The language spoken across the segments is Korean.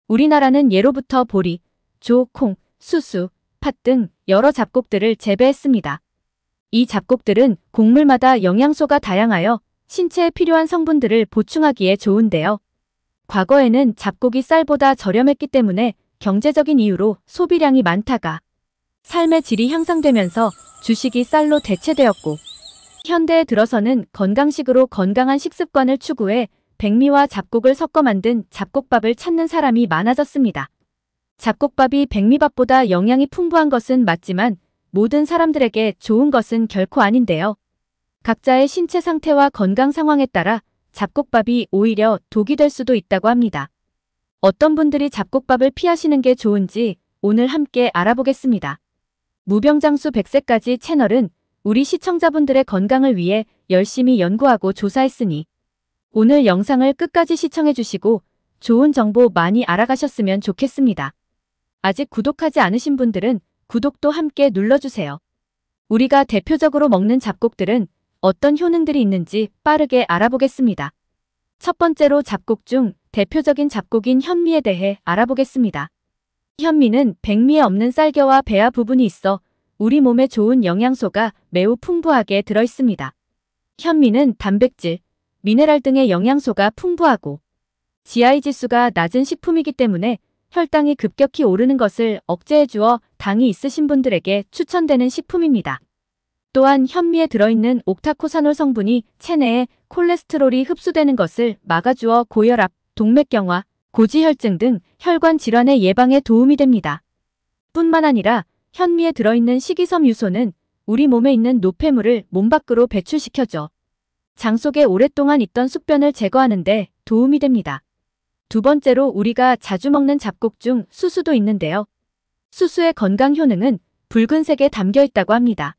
우리나라는 예로부터 보리, 조, 콩, 수수, 팥 등 여러 잡곡들을 재배했습니다. 이 잡곡들은 곡물마다 영양소가 다양하여 신체에 필요한 성분들을 보충하기에 좋은데요. 과거에는 잡곡이 쌀보다 저렴했기 때문에 경제적인 이유로 소비량이 많다가 삶의 질이 향상되면서 주식이 쌀로 대체되었고, 현대에 들어서는 건강식으로 건강한 식습관을 추구해 백미와 잡곡을 섞어 만든 잡곡밥을 찾는 사람이 많아졌습니다. 잡곡밥이 백미밥보다 영양이 풍부한 것은 맞지만 모든 사람들에게 좋은 것은 결코 아닌데요. 각자의 신체 상태와 건강 상황에 따라 잡곡밥이 오히려 독이 될 수도 있다고 합니다. 어떤 분들이 잡곡밥을 피하시는 게 좋은지 오늘 함께 알아보겠습니다. 무병장수 100세까지 채널은 우리 시청자분들의 건강을 위해 열심히 연구하고 조사했으니 오늘 영상을 끝까지 시청해주시고 좋은 정보 많이 알아가셨으면 좋겠습니다. 아직 구독하지 않으신 분들은 구독도 함께 눌러주세요. 우리가 대표적으로 먹는 잡곡들은 어떤 효능들이 있는지 빠르게 알아보겠습니다. 첫 번째로 잡곡 중 대표적인 잡곡인 현미에 대해 알아보겠습니다. 현미는 백미에 없는 쌀겨와 배아 부분이 있어 우리 몸에 좋은 영양소가 매우 풍부하게 들어있습니다. 현미는 단백질, 미네랄 등의 영양소가 풍부하고 GI 지수가 낮은 식품이기 때문에 혈당이 급격히 오르는 것을 억제해주어 당이 있으신 분들에게 추천되는 식품입니다. 또한 현미에 들어있는 옥타코사놀 성분이 체내에 콜레스테롤이 흡수되는 것을 막아주어 고혈압, 동맥경화, 고지혈증 등 혈관 질환의 예방에 도움이 됩니다. 뿐만 아니라 현미에 들어있는 식이섬유소는 우리 몸에 있는 노폐물을 몸 밖으로 배출시켜줘 장 속에 오랫동안 있던 숙변을 제거하는 데 도움이 됩니다. 두 번째로 우리가 자주 먹는 잡곡 중 수수도 있는데요. 수수의 건강 효능은 붉은색에 담겨 있다고 합니다.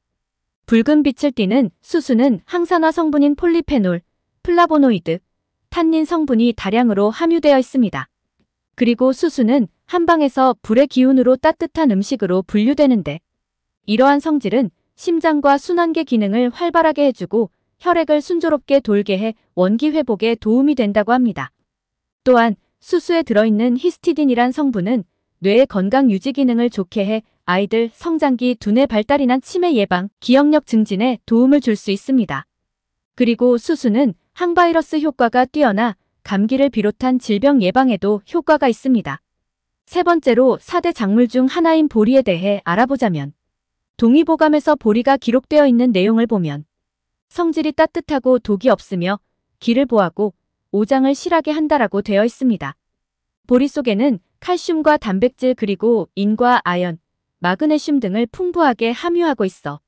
붉은 빛을 띠는 수수는 항산화 성분인 폴리페놀, 플라보노이드, 탄닌 성분이 다량으로 함유되어 있습니다. 그리고 수수는 한방에서 불의 기운으로 따뜻한 음식으로 분류되는데 이러한 성질은 심장과 순환계 기능을 활발하게 해주고 혈액을 순조롭게 돌게 해 원기 회복에 도움이 된다고 합니다. 또한 수수에 들어있는 히스티딘이란 성분은 뇌의 건강 유지 기능을 좋게 해 아이들 성장기 두뇌 발달이나 치매 예방, 기억력 증진에 도움을 줄 수 있습니다. 그리고 수수는 항바이러스 효과가 뛰어나 감기를 비롯한 질병 예방에도 효과가 있습니다. 세 번째로 4대 작물 중 하나인 보리에 대해 알아보자면 동의보감에서 보리가 기록되어 있는 내용을 보면 성질이 따뜻하고 독이 없으며 기를 보하고 오장을 실하게 한다라고 되어 있습니다. 보리 속에는 칼슘과 단백질 그리고 인과 아연, 마그네슘 등을 풍부하게 함유하고 있어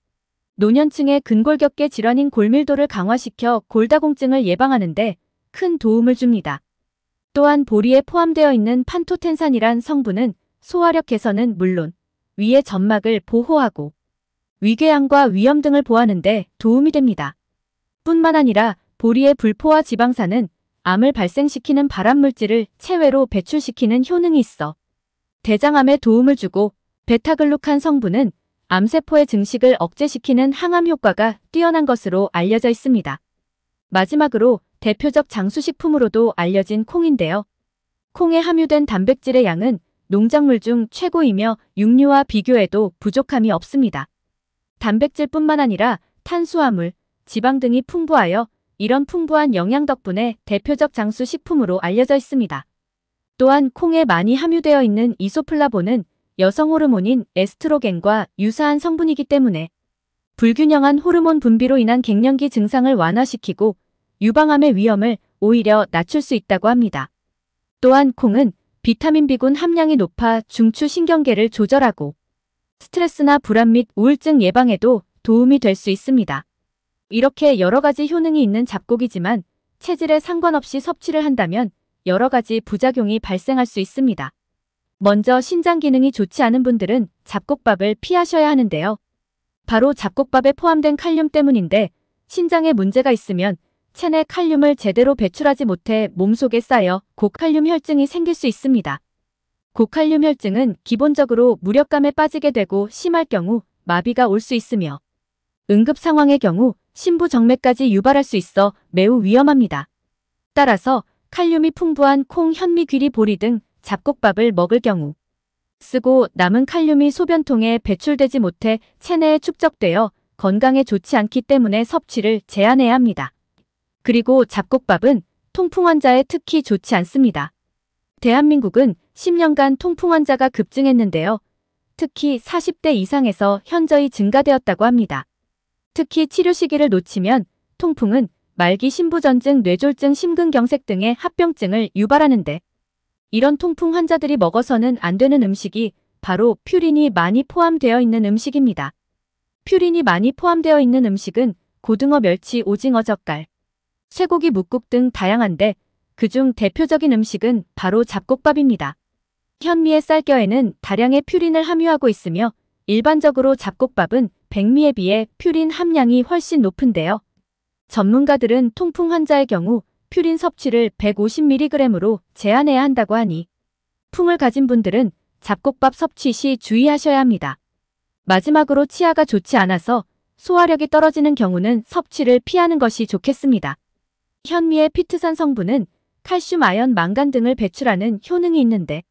노년층의 근골격계 질환인 골밀도를 강화시켜 골다공증을 예방하는 데 큰 도움을 줍니다. 또한 보리에 포함되어 있는 판토텐산이란 성분은 소화력 개선은 물론 위의 점막을 보호하고 위궤양과 위염 등을 보호하는 데 도움이 됩니다. 뿐만 아니라 보리의 불포화 지방산은 암을 발생시키는 발암물질을 체외로 배출시키는 효능이 있어 대장암에 도움을 주고 베타글루칸 성분은 암세포의 증식을 억제시키는 항암 효과가 뛰어난 것으로 알려져 있습니다. 마지막으로 대표적 장수식품으로도 알려진 콩인데요. 콩에 함유된 단백질의 양은 농작물 중 최고이며 육류와 비교해도 부족함이 없습니다. 단백질뿐만 아니라 탄수화물, 지방 등이 풍부하여 이런 풍부한 영양 덕분에 대표적 장수식품으로 알려져 있습니다. 또한 콩에 많이 함유되어 있는 이소플라본은 여성 호르몬인 에스트로겐과 유사한 성분이기 때문에 불균형한 호르몬 분비로 인한 갱년기 증상을 완화시키고 유방암의 위험을 오히려 낮출 수 있다고 합니다. 또한 콩은 비타민 B군 함량이 높아 중추 신경계를 조절하고 스트레스나 불안 및 우울증 예방에도 도움이 될 수 있습니다. 이렇게 여러 가지 효능이 있는 잡곡이지만 체질에 상관없이 섭취를 한다면 여러 가지 부작용이 발생할 수 있습니다. 먼저 신장 기능이 좋지 않은 분들은 잡곡밥을 피하셔야 하는데요. 바로 잡곡밥에 포함된 칼륨 때문인데 신장에 문제가 있으면 체내 칼륨을 제대로 배출하지 못해 몸속에 쌓여 고칼륨 혈증이 생길 수 있습니다. 고칼륨 혈증은 기본적으로 무력감에 빠지게 되고 심할 경우 마비가 올 수 있으며 응급 상황의 경우 심부정맥까지 유발할 수 있어 매우 위험합니다. 따라서 칼륨이 풍부한 콩, 현미, 귀리, 보리 등 잡곡밥을 먹을 경우 쓰고 남은 칼륨이 소변통에 배출되지 못해 체내에 축적되어 건강에 좋지 않기 때문에 섭취를 제한해야 합니다. 그리고 잡곡밥은 통풍 환자에 특히 좋지 않습니다. 대한민국은 10년간 통풍 환자가 급증했는데요. 특히 40대 이상에서 현저히 증가되었다고 합니다. 특히 치료 시기를 놓치면 통풍은 말기 신부전증, 뇌졸중, 심근경색 등의 합병증을 유발하는데 이런 통풍 환자들이 먹어서는 안 되는 음식이 바로 퓨린이 많이 포함되어 있는 음식입니다. 퓨린이 많이 포함되어 있는 음식은 고등어, 멸치, 오징어, 젓갈, 쇠고기, 묵국 등 다양한데 그중 대표적인 음식은 바로 잡곡밥입니다. 현미의 쌀겨에는 다량의 퓨린을 함유하고 있으며 일반적으로 잡곡밥은 백미에 비해 퓨린 함량이 훨씬 높은데요. 전문가들은 통풍 환자의 경우 퓨린 섭취를 150mg으로 제한해야 한다고 하니 풍을 가진 분들은 잡곡밥 섭취 시 주의하셔야 합니다. 마지막으로 치아가 좋지 않아서 소화력이 떨어지는 경우는 섭취를 피하는 것이 좋겠습니다. 현미의 피트산 성분은 칼슘, 아연, 망간 등을 배출하는 효능이 있는데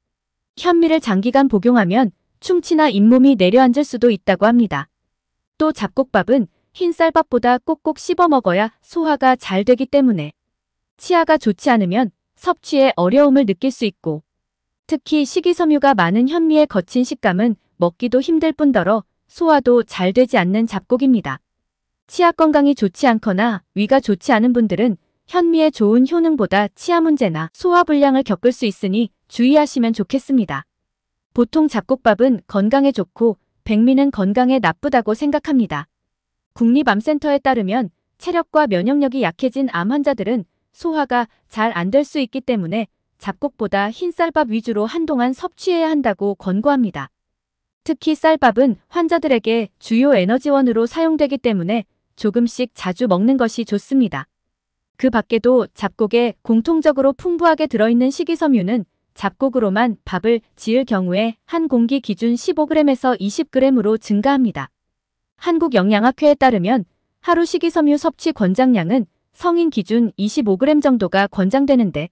현미를 장기간 복용하면 충치나 잇몸이 내려앉을 수도 있다고 합니다. 또 잡곡밥은 흰 쌀밥보다 꼭꼭 씹어 먹어야 소화가 잘 되기 때문에 치아가 좋지 않으면 섭취에 어려움을 느낄 수 있고 특히 식이섬유가 많은 현미의 거친 식감은 먹기도 힘들 뿐더러 소화도 잘 되지 않는 잡곡입니다. 치아 건강이 좋지 않거나 위가 좋지 않은 분들은 현미의 좋은 효능보다 치아 문제나 소화 불량을 겪을 수 있으니 주의하시면 좋겠습니다. 보통 잡곡밥은 건강에 좋고 백미는 건강에 나쁘다고 생각합니다. 국립암센터에 따르면 체력과 면역력이 약해진 암 환자들은 소화가 잘 안 될 수 있기 때문에 잡곡보다 흰 쌀밥 위주로 한동안 섭취해야 한다고 권고합니다. 특히 쌀밥은 환자들에게 주요 에너지원으로 사용되기 때문에 조금씩 자주 먹는 것이 좋습니다. 그 밖에도 잡곡에 공통적으로 풍부하게 들어있는 식이섬유는 잡곡으로만 밥을 지을 경우에 한 공기 기준 15g에서 20g으로 증가합니다. 한국영양학회에 따르면 하루 식이섬유 섭취 권장량은 성인 기준 25g 정도가 권장되는데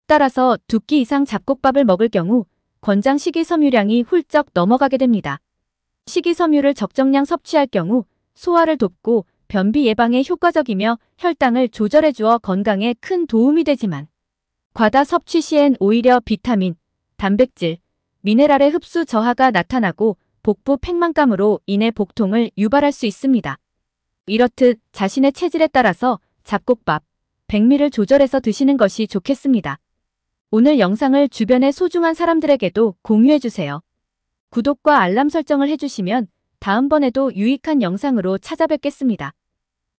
따라서 2끼 이상 잡곡밥을 먹을 경우 권장 식이섬유량이 훌쩍 넘어가게 됩니다. 식이섬유를 적정량 섭취할 경우 소화를 돕고 변비 예방에 효과적이며 혈당을 조절해주어 건강에 큰 도움이 되지만 과다 섭취 시엔 오히려 비타민, 단백질, 미네랄의 흡수 저하가 나타나고 복부 팽만감으로 인해 복통을 유발할 수 있습니다. 이렇듯 자신의 체질에 따라서 잡곡밥, 백미를 조절해서 드시는 것이 좋겠습니다. 오늘 영상을 주변의 소중한 사람들에게도 공유해주세요. 구독과 알람 설정을 해주시면 다음번에도 유익한 영상으로 찾아뵙겠습니다.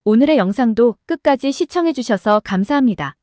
오늘의 영상도 끝까지 시청해주셔서 감사합니다.